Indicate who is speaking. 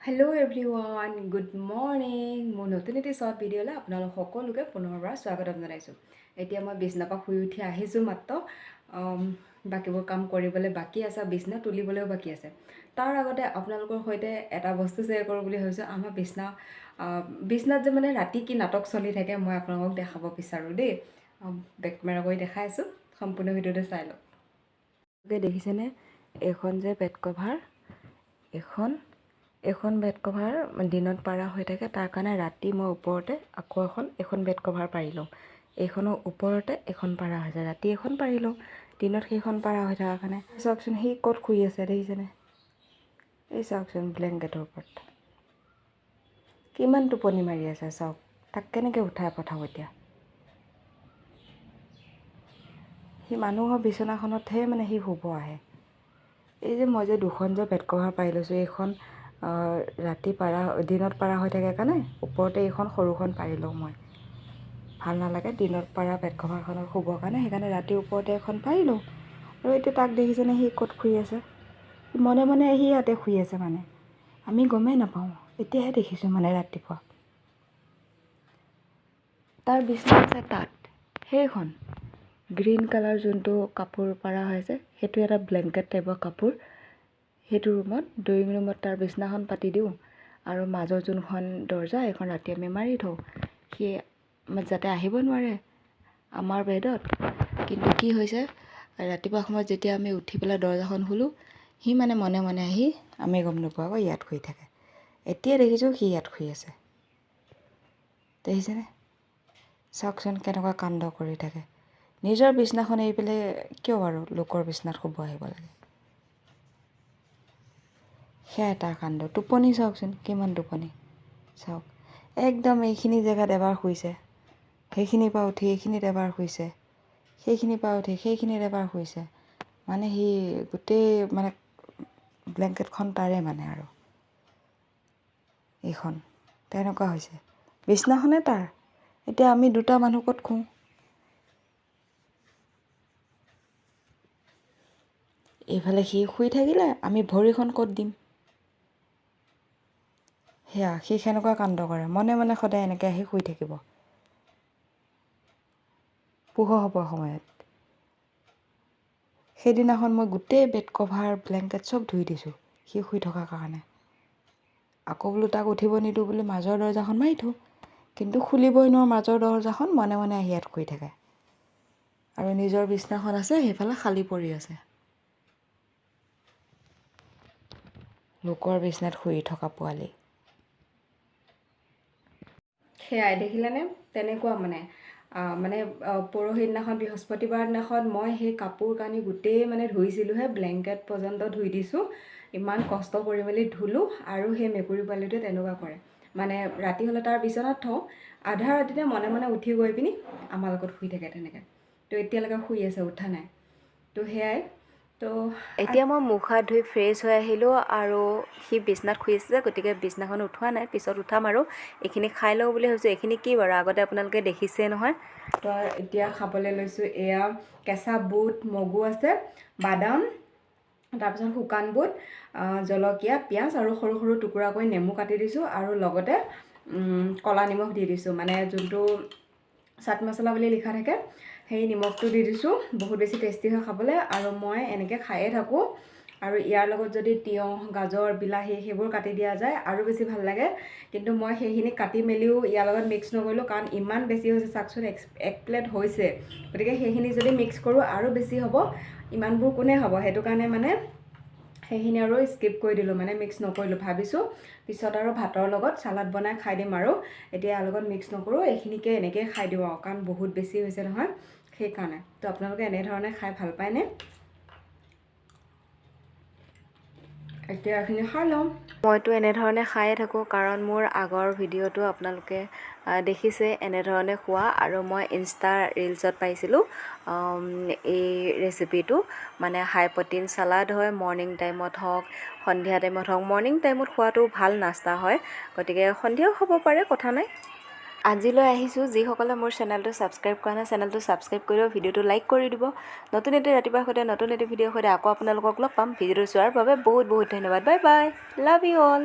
Speaker 1: Hello everyone, good morning. মোৰ নতুন এটি শৰ্ট ভিডিঅ'লৈ আপোনালোক সকলোকে পুনৰবাৰ স্বাগতম জনাইছোঁ। এতিয়া মই বিছনাৰ পৰা শুই উঠি আহিছোঁ মাত্ৰ। বাকীবোৰ কাম কৰিবলৈ বাকী আছে, বিছনা তুলিবলৈও বাকী আছে। তাৰ আগতে আপোনালোকৰ সৈতে এটা বস্তু শ্বেয়াৰ কৰোঁ বুলি ভাবিছোঁ। আমাৰ বিছনাত যে মানে ৰাতি কি নাটক চলি থাকে মই আপোনালোকক দেখাব বিচাৰোঁ দেই। বেক কেমেৰা কৰি দেখাই আছোঁ, সম্পূৰ্ণ ভিডিঅ'টো চাই লওক। দেখিছেনে এইখন যে বেড কভাৰ, এখন বেড কভাৰ দিনত পাৰা হৈ থাকে, তাৰ কাৰণে ৰাতি মই ওপৰতে আকৌ এখন বেড কভাৰ পাৰি লওঁ। এইখনৰ ওপৰতে এখন পাৰা হৈ যায়, ৰাতি এখন পাৰি লওঁ, দিনত সেইখন পাৰা হৈ থকাৰ কাৰণে। চাওকচোন সি ক'ত শুই আছে দেখিছেনে? এই চাওকচোন ব্লেংকেটৰ ওপৰত কিমান টোপনি মাৰি আছে চাওক। তাক কেনেকৈ উঠাই পঠাওঁ এতিয়া? সি মানুহৰ বিচনাখনতহে মানে সি শুব আহে। এই যে মই যে দুখন যে বেড কভাৰ পাৰি লৈছোঁ, এইখন ৰাতি দিনত পাৰা হৈ থাকে কাৰণে ওপৰতে এইখন সৰুখন পাৰি লওঁ মই। ভাল নালাগে দিনত পাৰা বেড কভাৰখনত শুবৰ কাৰণে, সেইকাৰণে ৰাতি ওপৰতে এখন পাৰি লওঁ। আৰু এতিয়া তাক দেখিছেনে সি ক'ত শুই আছে? মনে মনে সি ইয়াতে শুই আছে, মানে আমি গমেই নাপাওঁ, এতিয়াহে দেখিছোঁ মানে ৰাতিপুৱা। তাৰ বিছনা আছে তাত, সেইখন গ্ৰীণ কালাৰ যোনটো কাপোৰ পাৰা হৈ আছে, সেইটো এটা ব্লেংকেট টাইপৰ কাপোৰ। সেইটো ৰুমত ড্ৰয়িং ৰুমত তাৰ বিছনাখন পাতি দিওঁ, আৰু মাজৰ যোনখন দৰ্জা এইখন ৰাতি আমি মাৰি থওঁ। সি যাতে আহিব নোৱাৰে আমাৰ বেডত। কিন্তু কি হৈছে, ৰাতিপুৱা সময়ত যেতিয়া আমি উঠি পেলাই দৰ্জাখন খোলোঁ, সি মানে মনে মনে আহি আমি গম নোপোৱাকৈ ইয়াত শুই থাকে। এতিয়া দেখিছোঁ সি ইয়াত শুই আছে, দেখিছেনে? চাওকচোন কেনেকুৱা কাণ্ড কৰি থাকে। নিজৰ বিছনাখন এৰি পেলাই কিয় বাৰু লোকৰ বিছনাত শুব আহিব লাগে? সেয়া এটা কাণ্ড। টোপনি চাওকচোন কিমান টোপনি চাওক। একদম এইখিনি জেগাত এবাৰ শুইছে, সেইখিনিৰ পৰা উঠি এইখিনিত এবাৰ শুইছে, সেইখিনিৰ পৰা উঠি সেইখিনিত এবাৰ শুইছে। মানে সি গোটেই মানে ব্লেংকেটখন তাৰে মানে, আৰু এইখন তেনেকুৱা হৈছে। বিছনাখনে তাৰ। এতিয়া আমি দুটা মানুহ ক'ত শুওঁ? এইফালে সি শুই থাকিলে আমি ভৰিখন ক'ত দিম? সেয়া সি সেনেকুৱা কাণ্ড কৰে, মনে মনে সদায় এনেকৈ আহি শুই থাকিব পোহৰ হ'বৰ সময়ত। সেইদিনাখন মই গোটেই বেড কভাৰ ব্লেংকেট চব ধুই দিছোঁ সি শুই থকাৰ কাৰণে। আকৌ বোলো তাক উঠিব নিদিওঁ বুলি মাজৰ দৰ্জাখন মাৰি থওঁ, কিন্তু খুলিবই নোৱাৰোঁ মাজৰ দৰ্জাখন। মনে মনে আহি ইয়াত শুই থাকে, আৰু নিজৰ বিছনাখন আছে সেইফালে খালী পৰি আছে। লোকৰ বিছনাত শুই থকা পোৱালি। সেয়াই দেখিলেনে? তেনেকুৱা মানে পৰহি দিনাখন বৃহস্পতিবাৰ দিনাখন মই সেই কাপোৰ কানি গোটেই মানে ধুইছিলোঁহে, ব্লেংকেট পৰ্যন্ত ধুই দিছোঁ। ইমান কষ্ট কৰি মেলি ধুলোঁ। আৰু সেই মেকুৰী পোৱালিটোৱে তেনেকুৱা কৰে, মানে ৰাতি হ'লে তাৰ বিচনাত থওঁ, আধা ৰাতিতে মনে মনে উঠি গৈ পিনি আমাৰ লগত শুই থাকে তেনেকৈ। তো এতিয়ালৈকে শুই আছে, উঠা নাই। তো সেয়াই। তো এতিয়া মই মুখ হাত ধুই ফ্ৰেছ হৈ আহিলোঁ, আৰু সি বিছনাত শুই আছে যে, গতিকে বিছনাখন উঠোৱা নাই, পিছত উঠাম। আৰু এইখিনি খাই লওঁ বুলি ভাবিছোঁ। এইখিনি কি বাৰু আগতে আপোনালোকে দেখিছেই নহয়। তো এতিয়া খাবলৈ লৈছোঁ। এয়া কেঁচা বুট, মগু আছে, বাদাম, তাৰপিছত শুকান বুট, জলকীয়া, পিঁয়াজ আৰু সৰু সৰু টুকুৰা কৰি নেমু কাটি দিছোঁ, আৰু লগতে ক'লা নিমখ দি দিছোঁ, মানে যোনটো চাট মছলা বুলি লিখা থাকে সেই নিমখটো দি দিছোঁ। বহুত বেছি টেষ্টি হয় খাবলৈ, আৰু মই এনেকৈ খায়ে থাকোঁ। আৰু ইয়াৰ লগত যদি তিয়ঁহ, গাজৰ, বিলাহী সেইবোৰ কাটি দিয়া যায় আৰু বেছি ভাল লাগে। কিন্তু মই সেইখিনি কাটি মেলিও ইয়াৰ লগত মিক্স নকৰিলোঁ, কাৰণ ইমান বেছি হৈছে। চাওকচোন এক প্লেট হৈছে, গতিকে সেইখিনি যদি মিক্স কৰোঁ আৰু বেছি হ'ব। ইমানবোৰ কোনে খাব? সেইটো কাৰণে মানে সেইখিনি আৰু স্কিপ কৰি দিলোঁ, মানে মিক্স নকৰিলোঁ। ভাবিছোঁ পিছত আৰু ভাতৰ লগত চালাড বনাই খাই দিম, আৰু এতিয়া ইয়াৰ লগত মিক্স নকৰোঁ, এইখিনিকে এনেকৈ খাই দিওঁ আৰু, কাৰণ বহুত বেছি হৈছে নহয় সেইকাৰণে। তো আপোনালোকে এনেধৰণে খাই ভাল পায়নে? এতিয়া এইখিনি খাই লওঁ। মইতো এনেধৰণে খায়ে থাকোঁ, কাৰণ মোৰ আগৰ ভিডিঅ'টো আপোনালোকে দেখিছে এনেধৰণে খোৱা। আৰু মই ইনষ্টা ৰিলছত পাইছিলোঁ এই ৰেচিপিটো, মানে হাই প্ৰটিন চালাড হয়। মৰ্ণিং টাইমত হওক, সন্ধিয়া টাইমত হওক। মৰ্ণিং টাইমত খোৱাটো ভাল নাস্তা হয়, গতিকে সন্ধিয়াও খাব পাৰে, কথা নাই। আজিলৈ আহিছোঁ। যিসকলে মোৰ চেনেলটো ছাবস্ক্ৰাইব কৰা নাই, চেনেলটো ছাবস্ক্ৰাইব কৰি দিব, ভিডিঅ'টো লাইক কৰি দিব। নতুন এটি ৰাতিপুৱাৰ সৈতে, নতুন এটি ভিডিঅ'ৰ সৈতে আকৌ আপোনালোকক লগ পাম। ভিডিঅ'টো চোৱাৰ বাবে বহুত বহুত ধন্যবাদ। Bye bye, love you all.